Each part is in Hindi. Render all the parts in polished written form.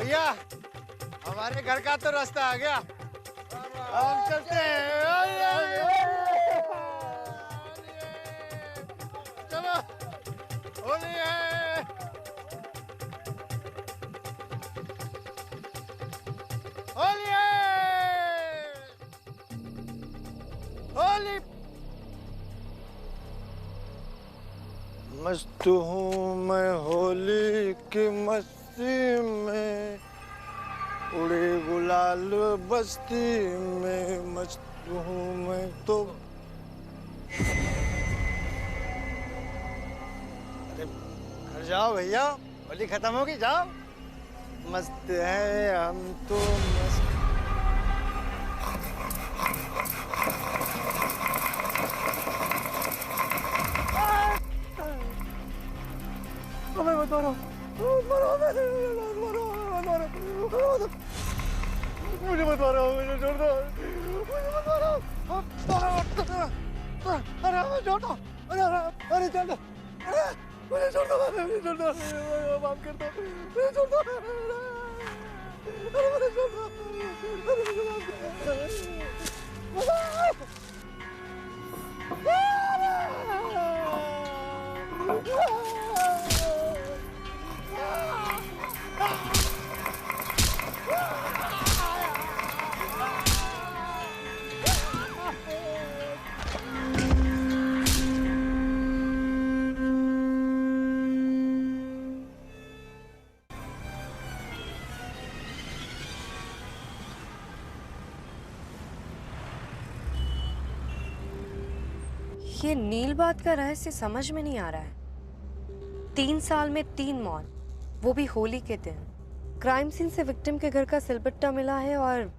भैया हमारे घर का तो रास्ता आ गया, हम चलते हैं। चलो होली है। होली है। होली। मस्त हूँ मैं होली की मस्ती में, उड़े गुलाल बस्ती में मस्त हूँ मैं तो। अरे घर जाओ भैया, होली खत्म होगी, जाओ। मस्त है हम तो मस्त। मैं मत मारो, मुझे मत मारो, मुझे छोड़ दो, मुझे मत मारो। अरे छोड़ दो, अरे छोड़ दो, मुझे छोड़ दो, मुझे छोड़ दो, माफ कर दो, मुझे छोड़ दो, अरे मुझे छोड़ दो, अरे मुझे माफ कर दो। ये नील बात का रहस्य समझ में नहीं आ रहा है। 3 साल में 3 मौत, वो भी होली के दिन। क्राइम सीन से विक्टिम के घर का सिलबट्टा मिला है और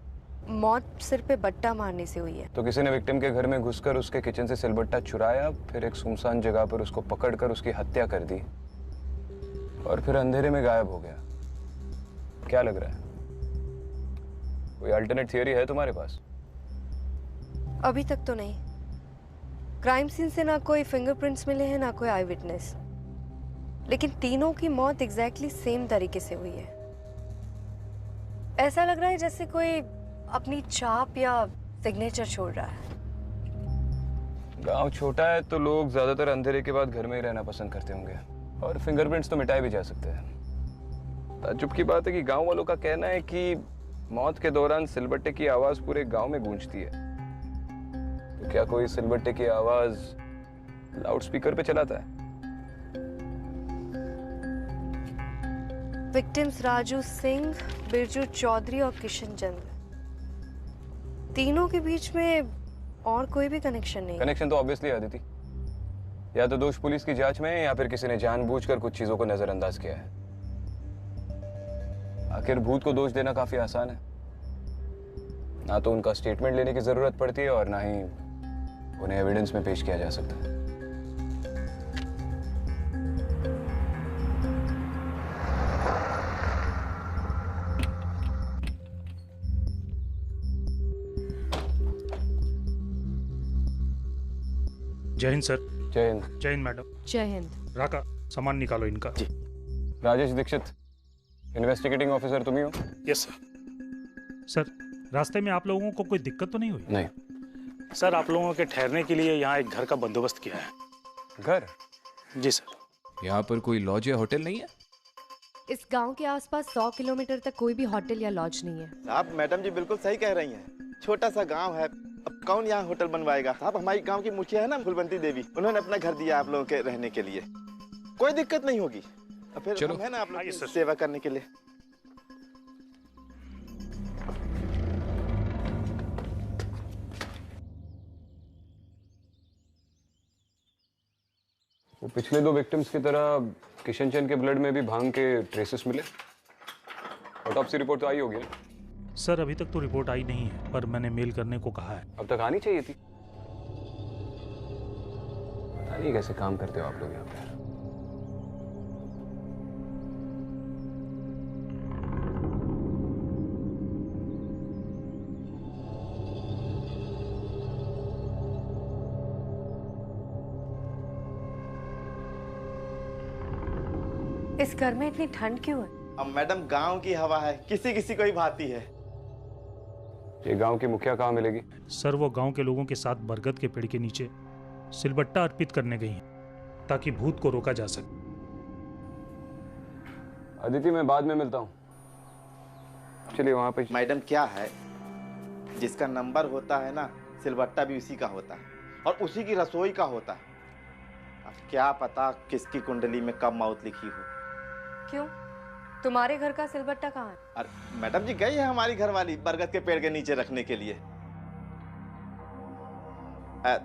मौत सिर पे बट्टा मारने से हुई है। तो किसी ने विक्टिम के घर में घुसकर उसके किचन से सिलबट्टा चुराया, फिर एक सुनसान जगह पर उसको पकड़कर उसकी हत्या कर दी और फिर अंधेरे में गायब हो गया। क्या लग रहा है? कोई अल्टरनेट थियरी है तुम्हारे पास? अभी तक तो नहीं। क्राइम सीन से ना कोई फिंगरप्रिंट्स मिले हैं, ना कोई आई विटनेस, लेकिन तीनों की मौत एग्जैक्टली सेम तरीके से हुई है। ऐसा लग रहा है जैसे कोई अपनी छाप या सिग्नेचर छोड़ रहा है। गांव छोटा है तो लोग ज्यादातर अंधेरे के बाद घर में ही रहना पसंद करते होंगे, और फिंगरप्रिंट्स तो मिटाए भी जा सकते हैं। ताज्जुब की बात है कि गांव वालों का कहना है कि मौत के दौरान सिलबट्टे की आवाज पूरे गांव में गूंजती है। तो क्या कोई सिलबट्टे की आवाज लाउडस्पीकर पे चलाता है? विक्टिम्स राजू सिंह, बिरजू चौधरी और किशन चंद्र, तीनों के बीच में और कोई भी कनेक्शन नहीं। कनेक्शन तो ऑब्वियसली आदिति, या तो दोष पुलिस की जांच में है या फिर किसी ने जानबूझकर कुछ चीजों को नजरअंदाज किया है। आखिर भूत को दोष देना काफी आसान है। ना तो उनका स्टेटमेंट लेने की जरूरत पड़ती है और ना ही उन्हें एविडेंस में पेश किया जा सकता है। जय हिंद सर। जय हिंद। जय हिंद मैडम। जय हिंद। राका, सामान निकालो इनका। जी। राजेश दीक्षित, इन्वेस्टिगेटिंग ऑफिसर तुम ही हो? Yes sir. सर, रास्ते में आप लोगों को कोई दिक्कत तो नहीं हुई? नहीं सर, आप लोगों के ठहरने के लिए यहाँ एक घर का बंदोबस्त किया है। घर? जी सर। यहाँ पर कोई लॉज या होटल नहीं है? इस गांव के आसपास 100 किलोमीटर तक कोई भी होटल या लॉज नहीं है। साहब, मैडम जी बिल्कुल सही कह रही हैं। छोटा सा गांव है, अब कौन यहाँ होटल बनवाएगा? साहब, हमारी गांव की मुखिया है ना फूलवंती देवी, उन्होंने अपना घर दिया आप लोगों के रहने के लिए। कोई दिक्कत नहीं होगी। फिर चलो। हम है ना आप लोग आइए की सर। सेवा करने के लिए। वो पिछले 2 विक्टिम्स की तरह किशन चंद के ब्लड में भी भांग के ट्रेसेस मिले। ऑटोप्सी रिपोर्ट तो आई होगी ना? सर, अभी तक तो रिपोर्ट आई नहीं है, पर मैंने मेल करने को कहा है। अब तक आनी चाहिए थी। पता नहीं कैसे काम करते हो आप लोग यहाँ पे। इस घर में इतनी ठंड क्यों है? अब मैडम गांव की हवा है, किसी किसी को ही भाती है। ये गांव की मुखिया कहाँ मिलेगी? सर वो गांव के लोगों के साथ बरगद के पेड़ के नीचे सिलबट्टा अर्पित करने गई हैं ताकि भूत को रोका जा सके। अदिति, मैं बाद में मिलता हूँ। चलिए वहां पे। मैडम क्या है, जिसका नंबर होता है ना, सिलबट्टा भी उसी का होता है और उसी की रसोई का होता है। अब क्या पता किसकी कुंडली में कब मौत लिखी हो। क्यों, तुम्हारे घर का सिलबट्टा कहाँ है? अरे मैडम जी, गई है हमारी घरवाली बरगद के पेड़ के नीचे रखने के लिए।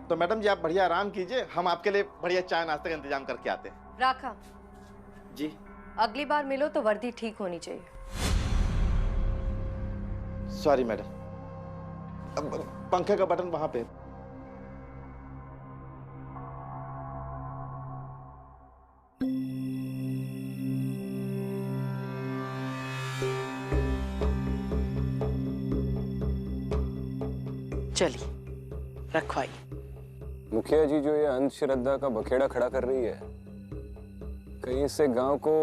तो मैडम जी आप बढ़िया आराम कीजिए, हम आपके लिए बढ़िया चाय नाश्ते का इंतजाम करके आते हैं। राखा जी। अगली बार मिलो तो वर्दी ठीक होनी चाहिए। सॉरी मैडम, अब पंखे का बटन वहां पे। चलिए रखवाई। मुखिया जी, जो ये अंधश्रद्धा का बखेड़ा खड़ा कर रही है, कहीं इससे गांव को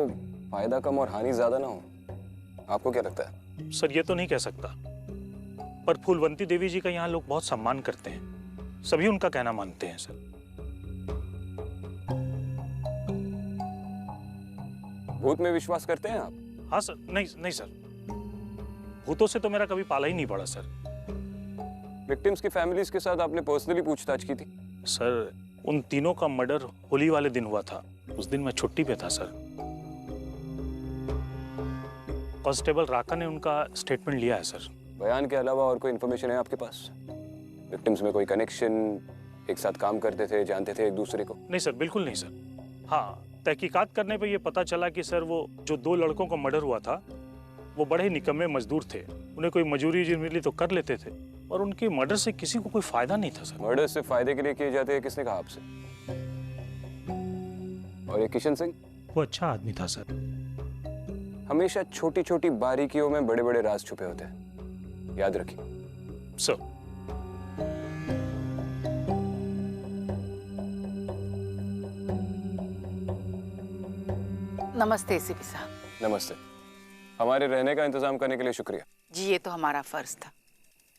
फायदा कम और हानि ज्यादा ना हो? आपको क्या लगता है? सर ये तो नहीं कह सकता, पर फूलवंती देवी जी का यहाँ लोग बहुत सम्मान करते हैं, सभी उनका कहना मानते हैं सर। भूत में विश्वास करते हैं आप? हाँ सर। नहीं सर, भूतों से तो मेरा कभी पाला ही नहीं पड़ा सर। विक्टिम्स की फैमिलीज के साथ आपने पर्सनली पूछताछ की थी? सर उन तीनों का मर्डर होली वाले दिन हुआ था, उस दिन मैं छुट्टी पे था सर। कांस्टेबल राका ने उनका स्टेटमेंट लिया है सर। बयान के अलावा और कोई इन्फॉर्मेशन है आपके पास? विक्टिम्स में कोई कनेक्शन, एक साथ काम करते थे, जानते थे एक दूसरे को? नहीं सर, बिल्कुल नहीं सर। हाँ, तहकीकात करने पे ये पता चला कि सर वो जो 2 लड़कों का मर्डर हुआ था वो बड़े ही निकम्मे मजदूर थे, उन्हें कोई मजूरी मिली तो कर लेते थे और उनके मर्डर से किसी को कोई फायदा नहीं था सर। मर्डर से फायदे के लिए किए जाते हैं, किसने कहा आपसे? और ये किशन सिंह? वो अच्छा आदमी था सर। हमेशा छोटी छोटी बारीकियों में बड़े बड़े राज छुपे होते हैं, याद रखिए। सर नमस्ते एसीपी साहब। नमस्ते। हमारे रहने का इंतजाम करने के लिए शुक्रिया। जी ये तो हमारा फर्ज था।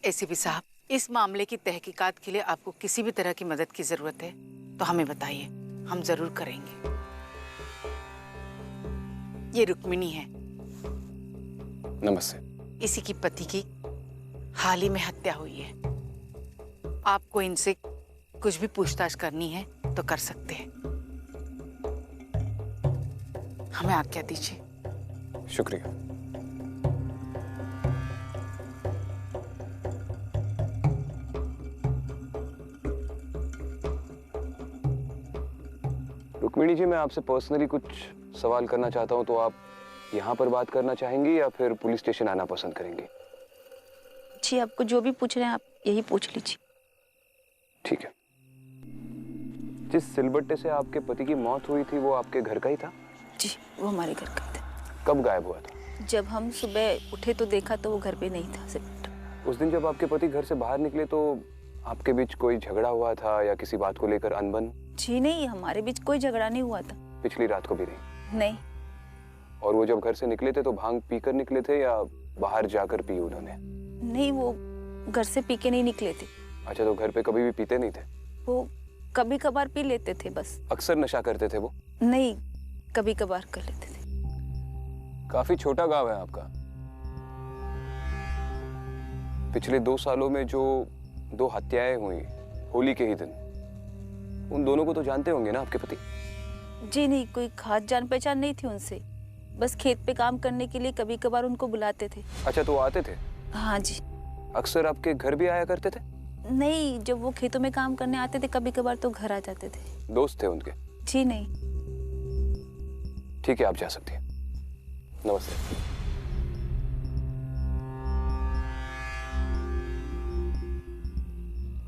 एसीपी साहब, इस मामले की तहकीकात के लिए आपको किसी भी तरह की मदद की जरूरत है तो हमें बताइए, हम जरूर करेंगे। ये रुक्मिणी है। नमस्ते। इसी की पति की हाल ही में हत्या हुई है। आपको इनसे कुछ भी पूछताछ करनी है तो कर सकते हैं। हमें आज्ञा दीजिए। शुक्रिया। रुक्मिणी जी, मैं आपसे पर्सनली कुछ सवाल करना चाहता हूं, तो आप यहाँ पर बात करना चाहेंगी या फिर पुलिस स्टेशन आना पसंद करेंगी? जी आपको जो भी पूछ रहे हैं आप यही पूछ लीजिए। ठीक है। जिस सिलबट्टे से आपके पति की मौत हुई थी वो आपके घर का ही था? जी वो हमारे घर का था। कब गायब हुआ था? जब हम सुबह उठे तो देखा तो वो घर पे नहीं था सिलबट्टा। उस दिन जब आपके पति घर से बाहर निकले तो आपके बीच कोई झगड़ा हुआ था या किसी बात को लेकर अनबन? जी नहीं, हमारे बीच कोई झगड़ा नहीं हुआ था। पिछली रात को भी नहीं? नहीं। और वो जब घर से निकले थे तो भांग पीकर निकले थे या बाहर जाकर पी उन्होंने? नहीं, वो घर से पी के नहीं निकले थे। अच्छा, तो घर पे कभी भी पीते नहीं थे? वो कभी कभार पी लेते थे बस। अक्सर नशा करते थे वो? नहीं, कभी कभार कर लेते थे। काफी छोटा गांव है आपका। पिछले 2 सालों में जो 2 हत्याएं हुई होली के ही दिन, उन दोनों को तो जानते होंगे ना आपके पति? जी नहीं, कोई खास जान पहचान नहीं थी उनसे, बस खेत पे काम करने के लिए कभी कभार उनको बुलाते थे। अच्छा, तो वो आते थे? हाँ जी। अक्सर आपके घर भी आया करते थे? नहीं, जब वो खेतों में काम करने आते थे कभी कभार तो घर आ जाते थे। दोस्त थे उनके? जी नहीं। ठीक है, आप जा सकती हैं। नमस्ते।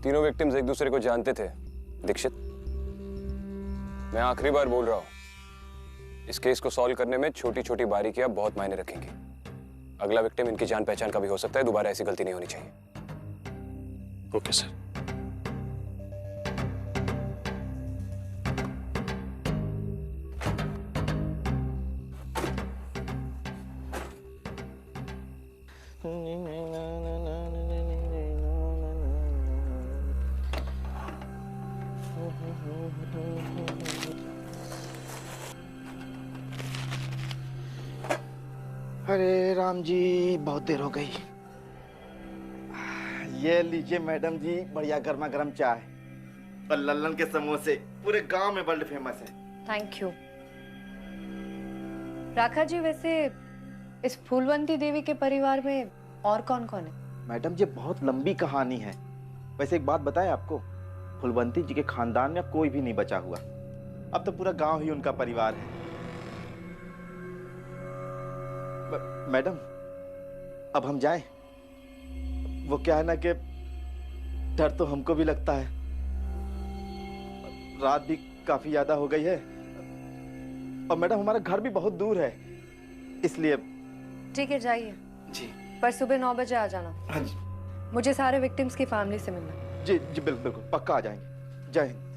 तीनों विक्टिम्स एक दूसरे को जानते थे। दीक्षित, मैं आखिरी बार बोल रहा हूं, इस केस को सॉल्व करने में छोटी छोटी बारीकियां बहुत मायने रखेंगी। अगला विक्टिम इनकी जान पहचान का भी हो सकता है, दोबारा ऐसी गलती नहीं होनी चाहिए। Okay sir. अरे राम जी, बहुत देर हो गई। ये लीजिए मैडम जी, बढ़िया गर्मा गर्म चाय और लल्लन के समोसे, पूरे गांव में वर्ल्ड फेमस है। Thank you. राखा जी, वैसे इस फूलवंती देवी के परिवार में और कौन कौन है? मैडम जी, बहुत लंबी कहानी है। वैसे एक बात बताएं आपको, फूलवंती जी के खानदान में अब कोई भी नहीं बचा हुआ। अब तो पूरा गांव ही उनका परिवार है। मैडम, अब हम जाएं? वो क्या है ना कि डर तो हमको भी लगता है, रात भी काफी ज्यादा हो गई है और मैडम हमारा घर भी बहुत दूर है, इसलिए। ठीक है, जाइए जी। पर सुबह 9 बजे आ जाना। हाँ जी। मुझे सारे विक्टिम्स की फैमिली से मिलना। जी जी, बिल्कुल बिल्कुल, पक्का आ जाएंगे। जय हिंद।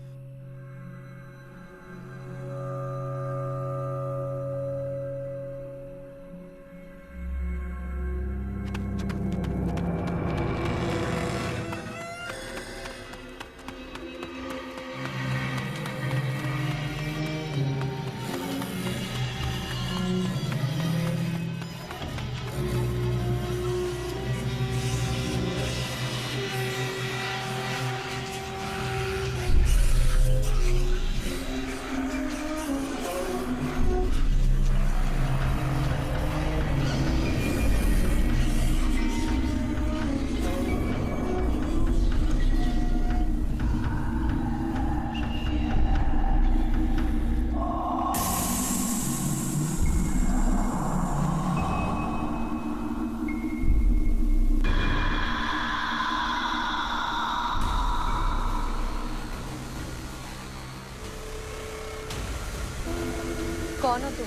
कौन हो तुम?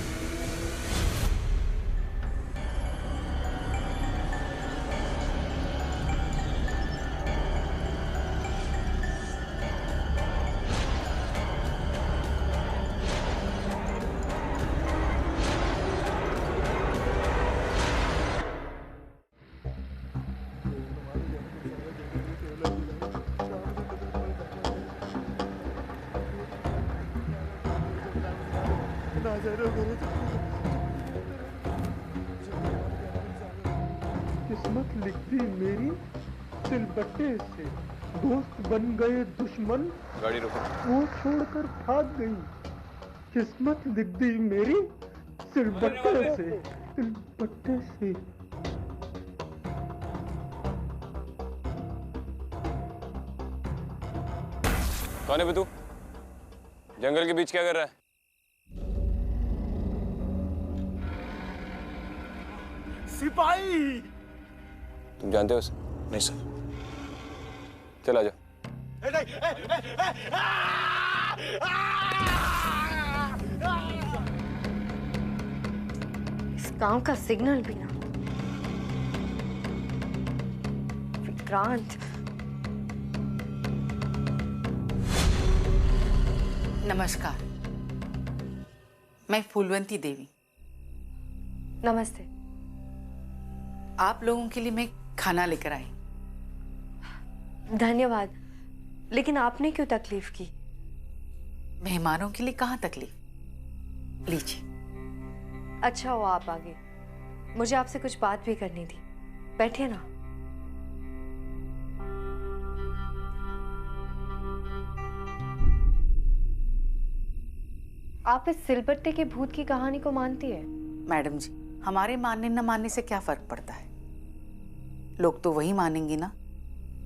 किस्मत लिखती मेरी सिलबट्टे से, दोस्त बन गए दुश्मन गाड़ी रोको। वो छोड़कर भाग गई। किस्मत लिख दी मेरी सिलबट्टे से, सिलबट्टे से। कौन है बे तू? जंगल के बीच क्या कर रहा है? सिपाही। तुम जानते हो उसे? नहीं सर। चला जाओ। इस गांव का सिग्नल भी ना। विक्रांत। नमस्कार, मैं फूलवंती देवी। नमस्ते। आप लोगों के लिए मैं खाना लेकर आई। धन्यवाद, लेकिन आपने क्यों तकलीफ की? मेहमानों के लिए कहाँ तकलीफ, लीजिए। अच्छा हो आप आ गए, मुझे आपसे कुछ बात भी करनी थी। बैठिए ना। आप इस सिलबट्टे के भूत की कहानी को मानती है? मैडम जी, हमारे मानने न मानने से क्या फर्क पड़ता है? लोग तो वही मानेंगे ना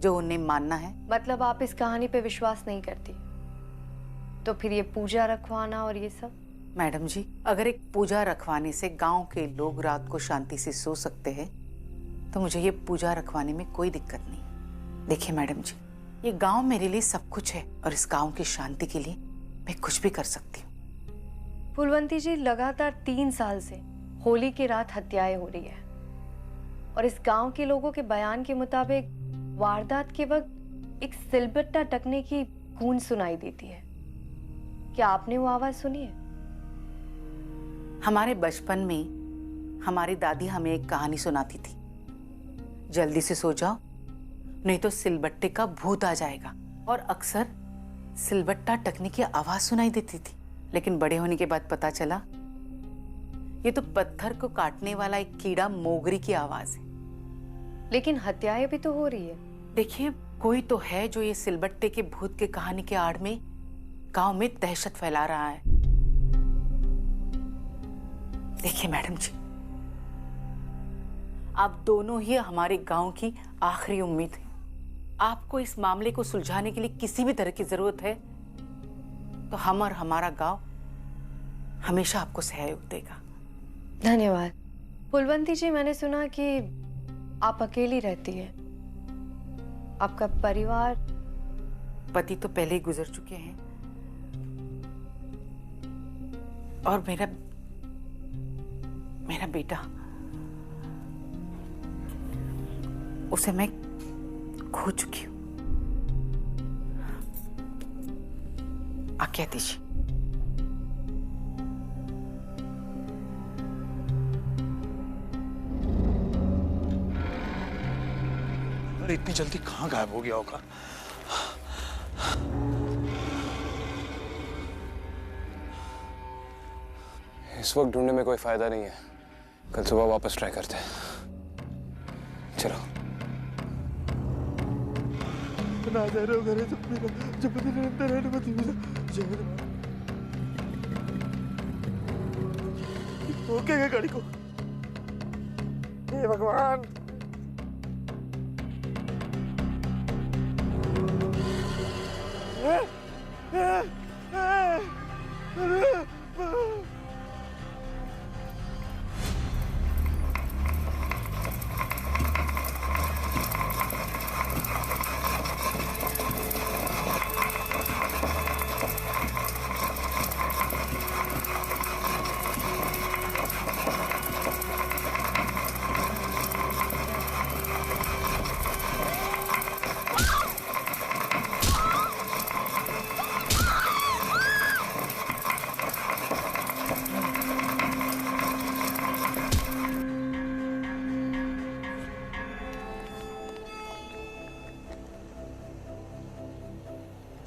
जो उन्हें मानना है। मतलब आप इस कहानी पे विश्वास नहीं करती? तो फिर ये पूजा रखवाना और ये सब? मैडम जी, अगर एक पूजा रखवाने से गांव के लोग रात को शांति से सो सकते हैं तो मुझे ये पूजा रखवाने में कोई दिक्कत नहीं। देखिए मैडम जी, ये गांव मेरे लिए सब कुछ है और इस गांव की शांति के लिए मैं कुछ भी कर सकती हूँ। फूलवंती जी, लगातार 3 साल से होली की रात हत्याएं हो रही है और इस गांव के लोगों के बयान के मुताबिक वारदात के वक्त एक सिलबट्टा टकने की गूंज सुनाई देती है। क्या आपने वो आवाज सुनी है? हमारे बचपन में हमारी दादी हमें एक कहानी सुनाती थी, जल्दी से सो जाओ नहीं तो सिलबट्टे का भूत आ जाएगा। और अक्सर सिलबट्टा टकने की आवाज सुनाई देती थी, लेकिन बड़े होने के बाद पता चला ये तो पत्थर को काटने वाला एक कीड़ा मोगरी की आवाज है। लेकिन हत्याएं भी तो हो रही है। देखिए, कोई तो है जो ये सिलबट्टे के भूत की कहानी के आड़ में गांव में दहशत फैला रहा है। देखिए मैडम जी, आप दोनों ही हमारे गांव की आखिरी उम्मीद हैं। आपको इस मामले को सुलझाने के लिए किसी भी तरह की जरूरत है तो हम और हमारा गांव हमेशा आपको सहयोग देगा। धन्यवाद। फुलवंती जी, मैंने सुना कि आप अकेली रहती हैं। आपका परिवार? पति तो पहले ही गुजर चुके हैं और मेरा बेटा, उसे मैं खो चुकी हूं। आज्ञा दीजिए। अरे इतनी जल्दी कहाँ गायब हो गया होगा? इस वक्त ढूंढने में कोई फायदा नहीं है। कल सुबह वापस ट्राई करते हैं। चलो। ना जा रहे हो घरे जब निरंतर अनुमति मिला। रोकेगा गाड़ी को। हे भगवान।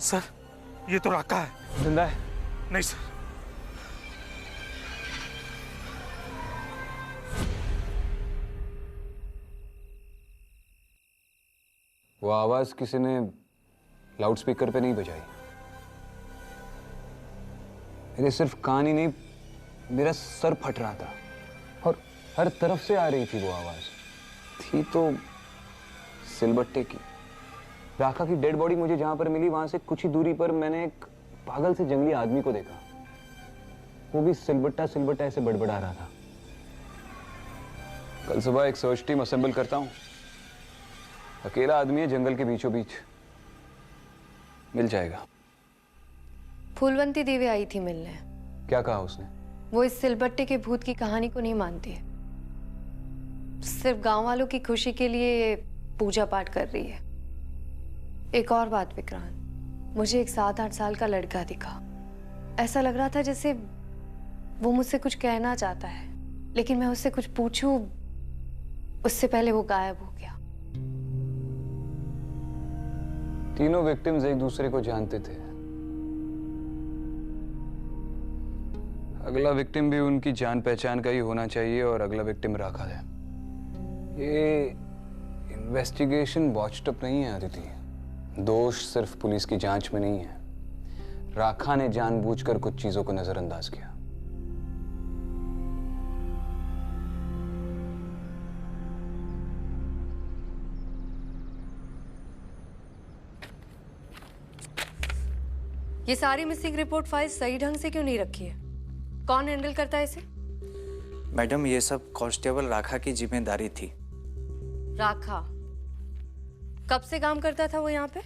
सर, ये तो राका है। जिंदा है? नहीं सर। वो आवाज किसी ने लाउडस्पीकर पे नहीं बजाई। मेरे सिर्फ कान ही नहीं, मेरा सर फट रहा था और हर तरफ से आ रही थी वो आवाज। थी तो सिलबट्टे की। राका की डेड बॉडी मुझे जहां पर मिली वहां से कुछ ही दूरी पर मैंने एक पागल से जंगली आदमी को देखा। वो भी सिलबट्टा सिलबट्टा ऐसे बड़बड़ा रहा था। कल सुबह एक सर्च टीम असेंबल करता हूं। अकेला आदमी है जंगल के बीचों बीच। मिल जाएगा। फूलवंती देवी आई थी मिलने। क्या कहा उसने? वो इस सिलबट्टे के भूत की कहानी को नहीं मानती है। सिर्फ गांव वालों की खुशी के लिए पूजा पाठ कर रही है। एक और बात विक्रांत, मुझे एक 7-8 साल का लड़का दिखा। ऐसा लग रहा था जैसे वो मुझसे कुछ कहना चाहता है, लेकिन मैं उससे कुछ पूछूं उससे पहले वो गायब हो गया। तीनों विक्टिम्स एक दूसरे को जानते थे। अगला विक्टिम भी उनकी जान पहचान का ही होना चाहिए और अगला विक्टिम राका है। ये इन्वेस्टिगेशन बॉच्ड अप नहीं है अदिति। दोष सिर्फ पुलिस की जांच में नहीं है। राका ने जानबूझकर कुछ चीजों को नजरअंदाज किया। ये सारी मिसिंग रिपोर्ट फाइल सही ढंग से क्यों नहीं रखी है? कौन हैंडल करता है इसे? मैडम, ये सब कांस्टेबल राका की जिम्मेदारी थी। राका कब से काम करता था वो यहाँ पे?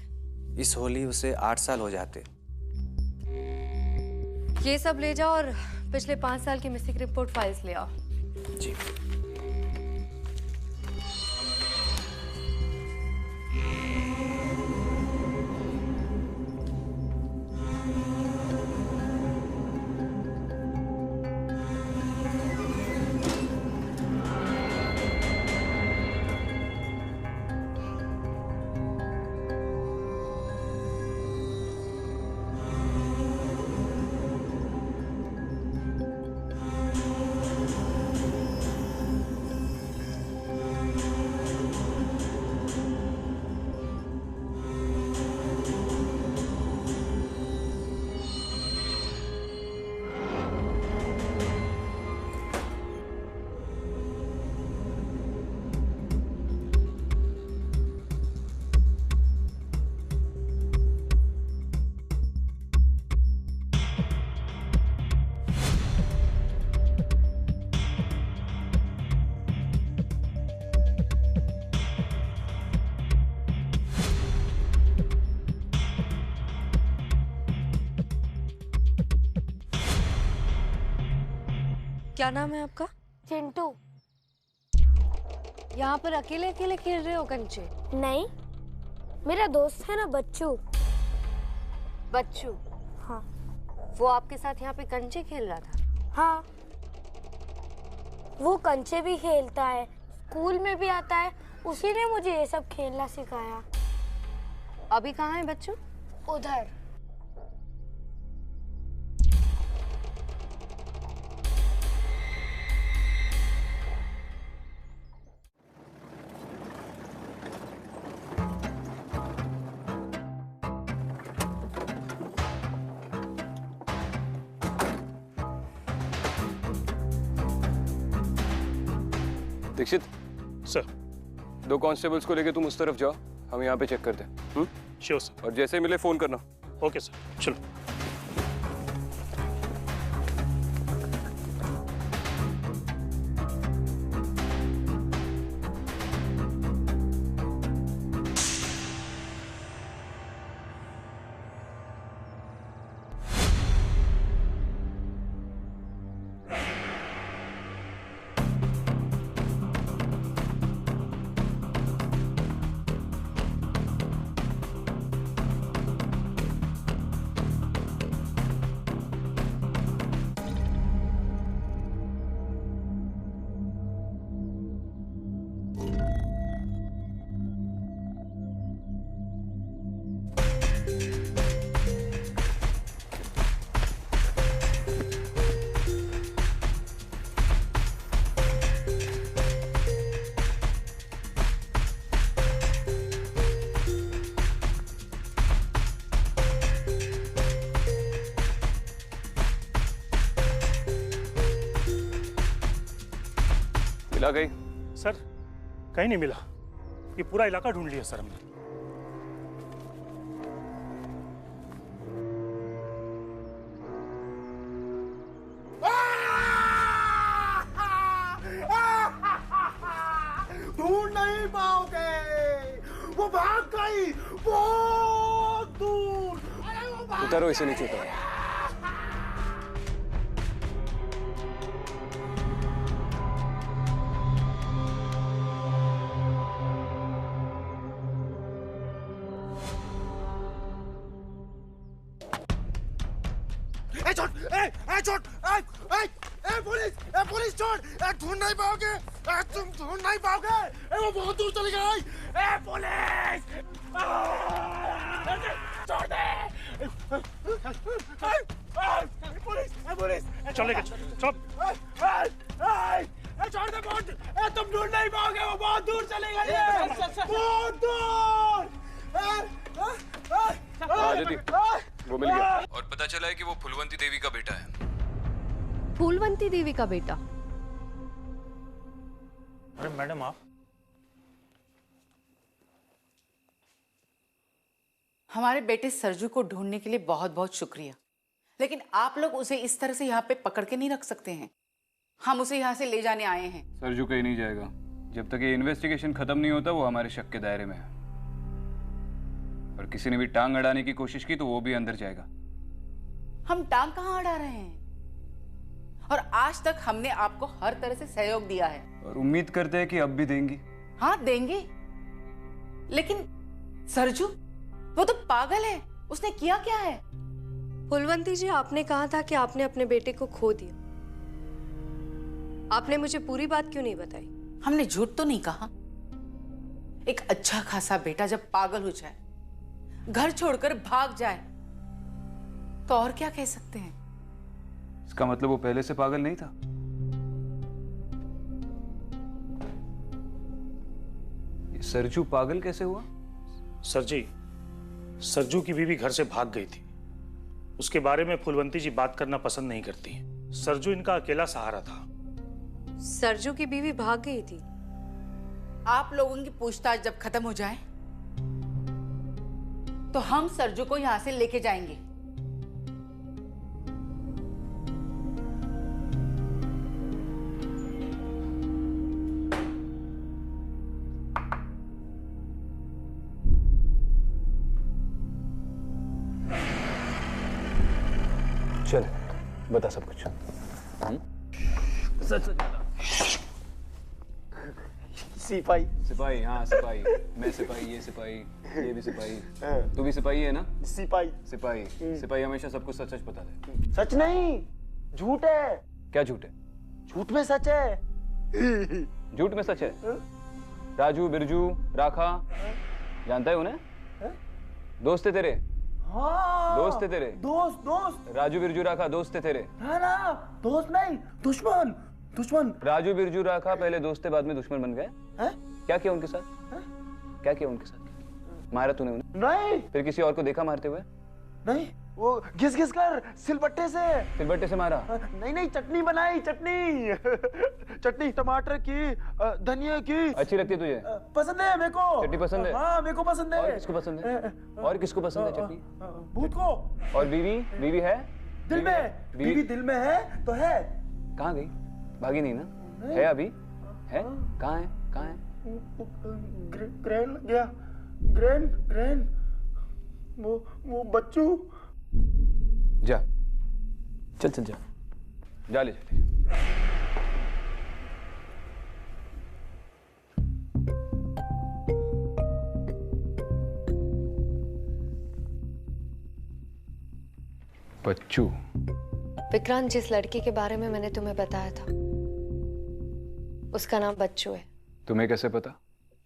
इस होली उसे 8 साल हो जाते। ये सब ले जाओ और पिछले 5 साल की मिसिंग रिपोर्ट फाइल्स ले आओ। जी। क्या नाम है आपका? चिंटू। यहाँ पर अकेले अकेले खेल रहे हो कंचे? नहीं, मेरा दोस्त है ना बच्चू। बच्चू? हाँ। वो आपके साथ यहाँ पे कंचे खेल रहा था? हाँ, वो कंचे भी खेलता है, स्कूल में भी आता है, उसी ने मुझे ये सब खेलना सिखाया। अभी कहाँ है बच्चू? उधर। दीक्षित सर। 2 कांस्टेबल्स को लेके तुम उस तरफ जाओ, हम यहाँ पे चेक करते हैं। Sure sir. और जैसे मिले फोन करना। ओके सर, चलो। मिला गई? सर कहीं नहीं मिला, ये पूरा इलाका ढूंढ लिया सर हमने। ढूंढ नहीं पाओगे, वो भाग गई बहुत दूर। उतारो इसे नीचे उतारो। पुलिस छोड़, ढूंढ नहीं पाओगे, तुम ढूंढ नहीं पाओगे, वो बहुत दूर चली गई। पुलिस छोड़ दे। पुलिस चलेगा, चल। छोड़ दे, तुम ढूंढ नहीं पाओगे, वो बहुत दूर चली गई है, बहुत दूर। वो मिल गया और पता चला है कि वो फूलवंती देवी का बेटा है। फूलवंती देवी का बेटा? अरे मैडम आप? हमारे बेटे सरजू को ढूंढने के लिए बहुत बहुत शुक्रिया, लेकिन आप लोग उसे इस तरह से यहाँ पे पकड़ के नहीं रख सकते हैं। हम उसे यहाँ से ले जाने आए हैं। सरजू कहीं नहीं जाएगा जब तक ये इन्वेस्टिगेशन खत्म नहीं होता। वो हमारे शक के दायरे में है और किसी ने भी टांग अड़ाने की कोशिश की तो वो भी अंदर जाएगा। हम टांग कहाँ अड़ा रहे हैं? और आज तक हमने आपको हर तरह से सहयोग दिया है और उम्मीद करते हैं कि अब भी देंगी। हाँ देंगे, लेकिन सरजू वो तो पागल है, उसने किया क्या है? फूलवंती जी, आपने कहा था कि आपने अपने बेटे को खो दिया। आपने मुझे पूरी बात क्यों नहीं बताई? हमने झूठ तो नहीं कहा। एक अच्छा खासा बेटा जब पागल हो जाए, घर छोड़कर भाग जाए, तो और क्या कह सकते हैं? इसका मतलब वो पहले से पागल नहीं था? ये सरजू पागल कैसे हुआ? सर जी, सरजू की बीवी घर से भाग गई थी। उसके बारे में फूलवंती जी बात करना पसंद नहीं करती हैं। सरजू इनका अकेला सहारा था। सरजू की बीवी भाग गई थी? आप लोगों की पूछताछ जब खत्म हो जाए तो हम सरजू को यहां से लेके जाएंगे। चल बता सब कुछ। सच सच बता। सिपाही। सिपाही, हाँ सिपाही। मैं सिपाही, ये सिपाही, ये भी सिपाही। तू भी सिपाही है ना? सिपाही। सिपाही। सिपाही हमेशा सब कुछ सच सच बताते हैं। सच नहीं, झूठ है। क्या झूठ है? झूठ में सच है। झूठ में सच है? राजू, बिरजू, राखा, जानता है उन्हें? दोस्त है तेरे? हाँ, दोस्त है तेरे? दोस्त। राजू, बिरजू, राखा दोस्त है तेरे? ना, दोस्त नहीं, दुश्मन। राजू, बिरजू, राखा पहले दोस्त थे, बाद में दुश्मन बन गए? क्या किया उनके साथ? क्या किया उनके साथ? मारा तूने उन्हें? नहीं। फिर किसी और को देखा मारते हुए? नहीं, वो घिस कर सिलबट्टे से मारा। नहीं, चटनी बनाई, चटनी टमाटर की, धनिया की। अच्छी लगती है तुझे? पसंद है मेरे को। चटनी पसंद है? हाँ, मेरे को पसंद है। और किसको पसंद है? और किसको पसंद है चटनी? भूत को। और बीवी है? दिल में। बीवी दिल में है तो है। कहाँ गई? भागी नहीं ना? है अभी? है? कहाँ है? ग्रैंड गया। ग्रैंड वो बच्चू। जा, चल जा ले जा। बच्चू। विक्रांत, जिस लड़के के बारे में मैंने तुम्हें बताया था उसका नाम बच्चू है। तुम्हें कैसे पता?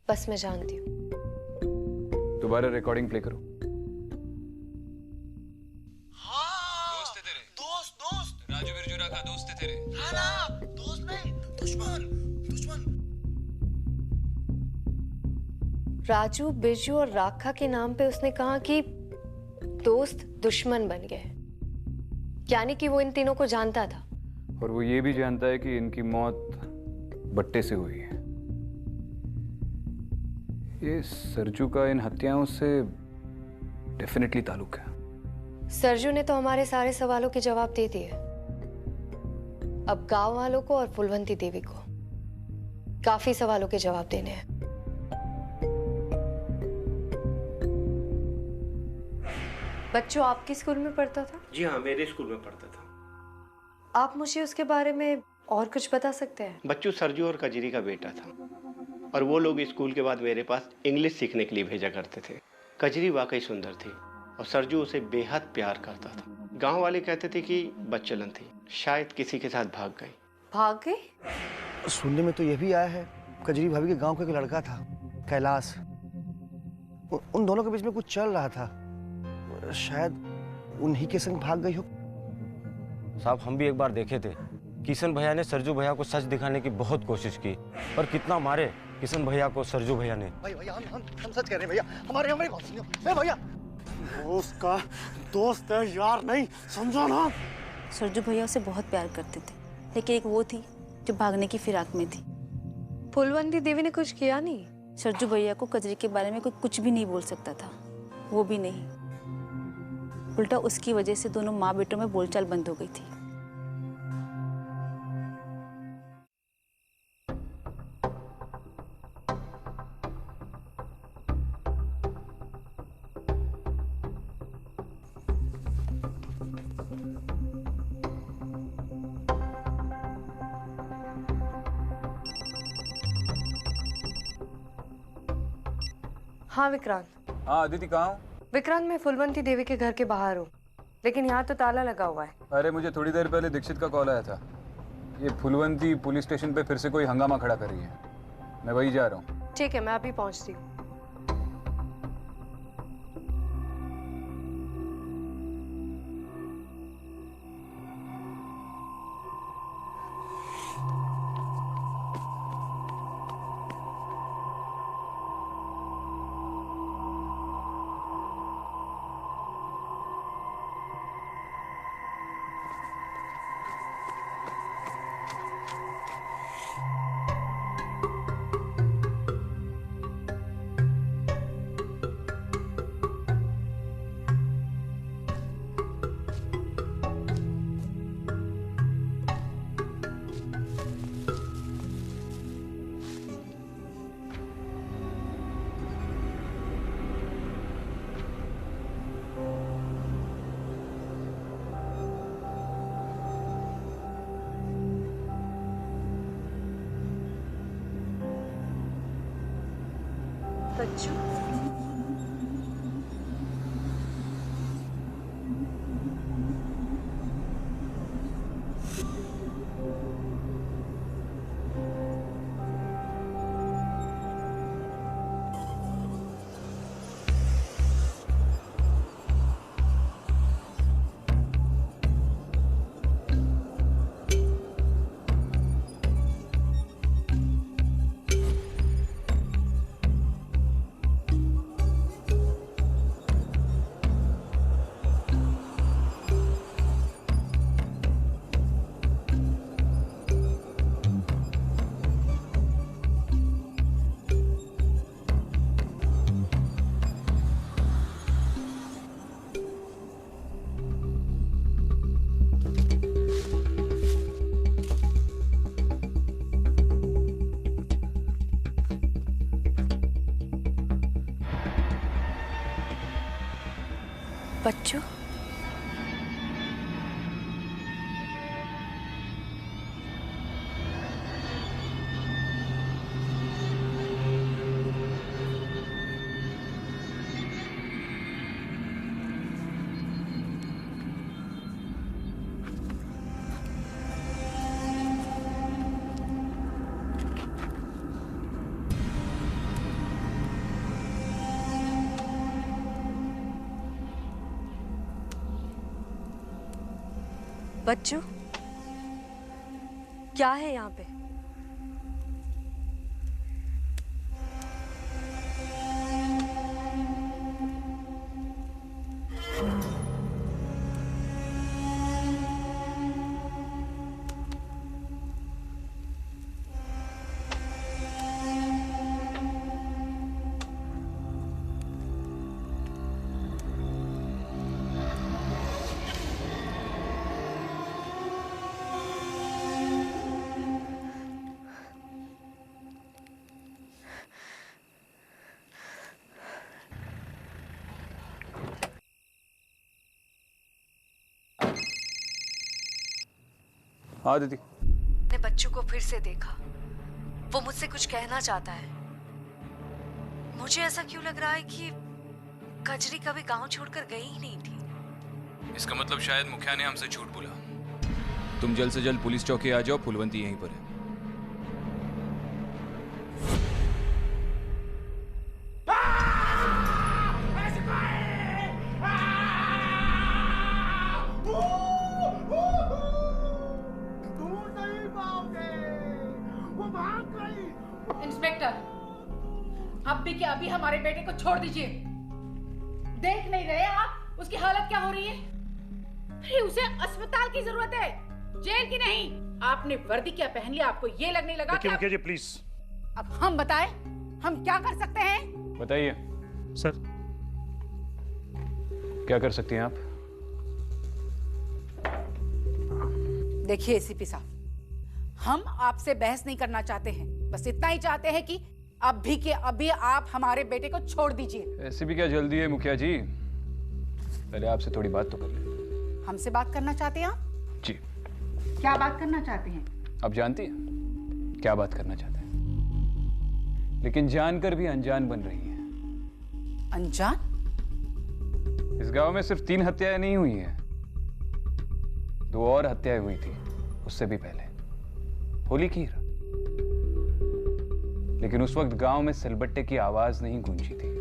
बस मैं जानती हूँ। दोबारा रिकॉर्डिंग प्ले करो। दोस्त है तेरे? दोस्त। राजू, बिरजू, राखा दोस्त है तेरे? ना, दोस्त नहीं, दुश्मन। राजू, बिरजू और राखा के नाम पे उसने कहा कि दोस्त दुश्मन बन गए, यानी कि वो इन तीनों को जानता था। और वो ये भी जानता है कि इनकी मौत बट्टे से हुई है। ये सरजू का इन हत्याओं से डेफिनेटली ताल्लुक है। सरजू ने तो हमारे सारे सवालों के जवाब दे दिए। अब गांव वालों को और फुलवंती देवी को काफी सवालों के जवाब देने हैं। बच्चों, आपकी स्कूल में पढ़ता था? जी हाँ, मेरे स्कूल में पढ़ता था। आप मुझे उसके बारे में और कुछ बता सकते हैं? बच्चू सरजू और कजरी का बेटा था और वो लोग स्कूल के बाद मेरे पास इंग्लिश सीखने के लिए भेजा करते थे। कजरी वाकई सुंदर थी और सरजू उसे बेहद प्यार करता था। गांव वाले कहते थे कि बच्चलन थी, शायद किसी के साथ भाग गई। भाग गई? सुनने में तो यह भी आया है कजरी भाभी के गांव का एक लड़का था, कैलाश। उन दोनों के बीच में कुछ चल रहा था, शायद उन्हीं के संग भाग गई हो। साहब, हम भी एक बार देखे थे। किशन भैया ने सरजू भैया को सच दिखाने की बहुत कोशिश की, पर कितना मारे किशन भैया को सरजू भैया ने। भैया हम सच कह रहे हैं भैया, हमारे बात सुनिए भैया। दोस्त का दोस्त है, यार नहीं, समझो ना। सरजू भैया उसे बहुत प्यार करते थे, लेकिन एक वो थी जो भागने की फिराक में थी। फुलवंती देवी ने कुछ किया नहीं? सरजू भैया को कजरी के बारे में कोई कुछ भी नहीं बोल सकता था। वो भी नहीं, उल्टा उसकी वजह से दोनों माँ बेटों में बोलचाल बंद हो गई थी। हाँ विक्रांत। हाँ अदिति, कहाँ हो? विक्रांत, मैं फुलवंती देवी के घर के बाहर हूँ, लेकिन यहाँ तो ताला लगा हुआ है। अरे मुझे थोड़ी देर पहले दीक्षित का कॉल आया था। ये फुलवंती पुलिस स्टेशन पे फिर से कोई हंगामा खड़ा कर रही है। मैं वही जा रहा हूँ। ठीक है, मैं अभी पहुँचती हूँ। बच्चू, बच्चू, बच्चू, क्या है यहाँ पे? हाँ दीदी। ने बच्चू को फिर से देखा, वो मुझसे कुछ कहना चाहता है। मुझे ऐसा क्यों लग रहा है कि कजरी कभी गांव छोड़कर गई ही नहीं थी। इसका मतलब शायद मुखिया ने हमसे झूठ बोला। तुम जल्द से जल्द पुलिस चौकी आ जाओ, फूलवंती यहीं पर है। इंस्पेक्टर, अब भी क्या अभी हमारे बेटे को छोड़ दीजिए। देख नहीं रहे आप उसकी हालत क्या हो रही है? अरे उसे अस्पताल की जरूरत है, जेल की नहीं। आपने वर्दी क्या पहन लिया, आपको ये लगने लगा कि मुखिया जी प्लीज। अब हम बताएं हम क्या कर सकते हैं? बताइए सर। क्या कर सकती हैं आप? देखिए एसीपी साहब, हम आपसे बहस नहीं करना चाहते हैं, बस इतना ही चाहते हैं कि अभी के अभी आप हमारे बेटे को छोड़ दीजिए। ऐसे भी क्या जल्दी है मुखिया जी, पहले आपसे थोड़ी बात तो कर लें। हमसे बात करना चाहते हैं आप? जी। क्या बात करना चाहते हैं? आप जानती हैं क्या बात करना चाहते हैं, लेकिन जानकर भी अनजान बन रही हैं। अनजान? इस गांव में सिर्फ 3 हत्याएं नहीं हुई हैं, 2 और हत्याएं हुई थी उससे भी पहले, होली की रात। लेकिन उस वक्त गांव में सिलबट्टे की आवाज नहीं गूंजी थी।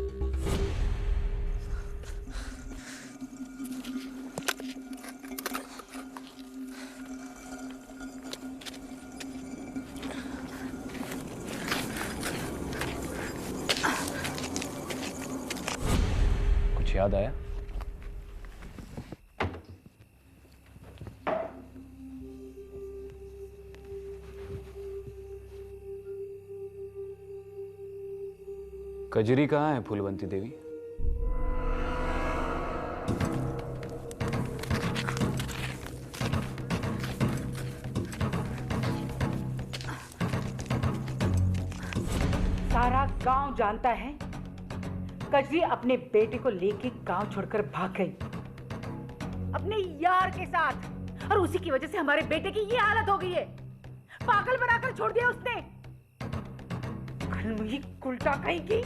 कुछ याद आया? कजरी कहाँ है फूलवंती देवी? सारा गांव जानता है कजरी अपने बेटे को लेके गांव छोड़कर भाग गई अपने यार के साथ, और उसी की वजह से हमारे बेटे की ये हालत हो गई है। पागल बनाकर छोड़ दिया उसने। उल्टा कहीं की।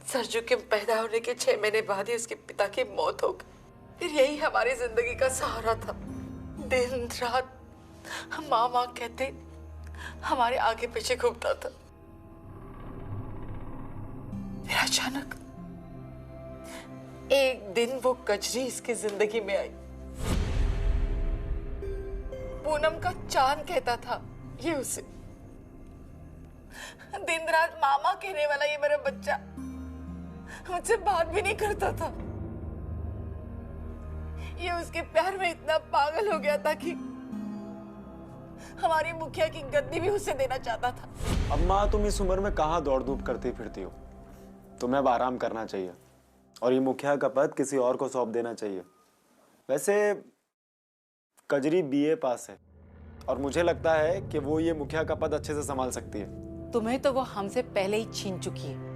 सरजू के पैदा होने के 6 महीने बाद ही उसके पिता की मौत हो गई। फिर यही हमारी जिंदगी का सहारा था। दिन रात माँ माँ कहते हमारे आगे पीछे घूमता था। फिर अचानक एक दिन वो कजरी इसकी जिंदगी में आई। पूनम का चांद कहता था ये उसे। दिन रात मामा कहने वाला ये मेरा बच्चा मुझसे बात भी नहीं करता था। ये उसके प्यार में इतना पागल हो गया था कि हमारी मुखिया की गद्दी भी उसे देना चाहता था। अम्मा, तुम इस उम्र में कहाँ दौड़ धूप करती फिरती हो? तुम्हें अब आराम करना चाहिए और ये मुखिया का पद किसी और को सौंप देना चाहिए। वैसे कजरी बीए पास है और मुझे लगता है कि वो ये मुखिया का पद अच्छे से संभाल सकती है। तुम्हें तो वो हमसे पहले ही छीन चुकी है,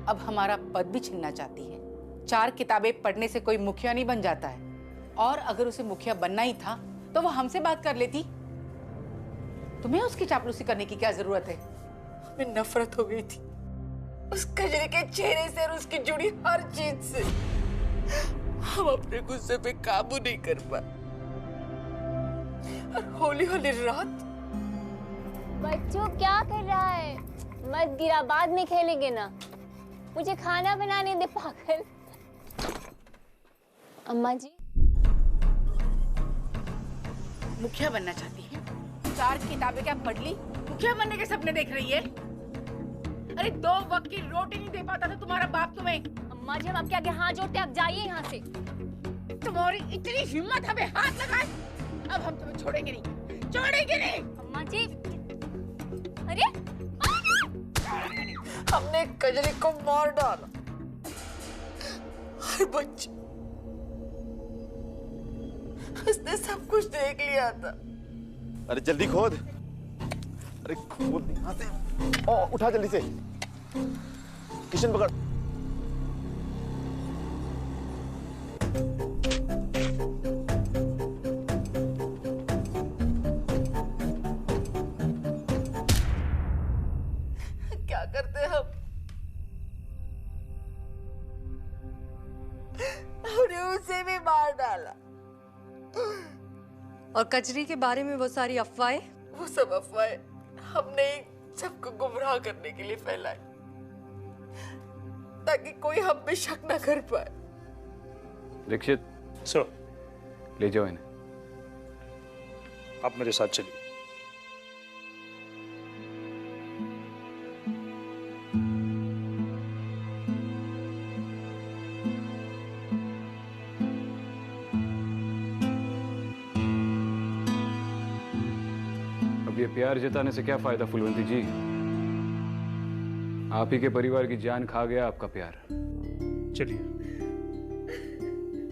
अब हमारा पद भी छीनना चाहती है। 4 किताबें पढ़ने से कोई मुखिया नहीं बन जाता है, और अगर उसे मुखिया बनना ही था तो वो हमसे बात कर लेती। तुम्हें उसकी चापलूसी करने की क्या जरूरत है? हमें नफरत हो गई थी उस कजरी के चेहरे से और उसकी जुड़ी हर चीज से। हम अपने गुस्से पे काबू नहीं कर पाए और होली होली रात। बच्चों क्या कर रहा है? मत गिरा, बाद में खेलेंगे ना। मुझे खाना बनाने दे पागल। अम्मा जी मुखिया बनना चाहती है? 4 किताबें क्या पढ़ ली? मुखिया बनने के सपने देख रही है? अरे 2 वक्त की रोटी नहीं दे पाता था तुम्हारा बाप तुम्हें। अम्मा जी हम आपके आगे हाथ जोड़ते, आप जाइए यहाँ से। तुम्हारी इतनी हिम्मत हमें हाथ लगाए, अब हम तुम्हें छोड़ेंगे नहीं, छोड़ेंगे नहीं। अम्मा जी अरे हमने कजरी को मार डाला। हर बच्चे उसने सब कुछ देख लिया था। अरे जल्दी खोद, अरे खोद यहाँ से। ओ उठा जल्दी से, किशन पकड़। और कजरी के बारे में वो सारी अफवाहें? वो सब अफवाहें हमने सबको गुमराह करने के लिए फैलाई, ताकि कोई हम पे शक न कर पाए। दीक्षित सर, ले जाओ इन्हें। आप मेरे साथ चलिए। अब ये प्यार जताने से क्या फायदा फूलवंती जी? आप ही के परिवार की जान खा गया आपका प्यार। चलिए,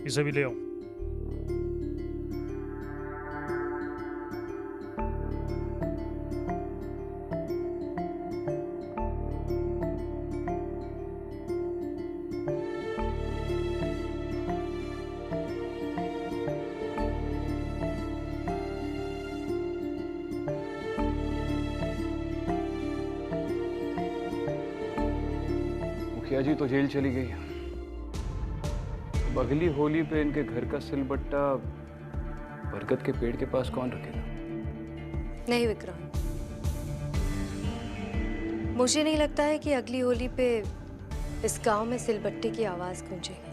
इसे भी ले आओ। मुखिया जी तो जेल चली गई। अब अगली होली पे इनके घर का सिलबट्टा बरगद के पेड़ के पास कौन रखेगा? नहीं विक्रांत, मुझे नहीं लगता है कि अगली होली पे इस गांव में सिलबट्टे की आवाज गूंजेगी।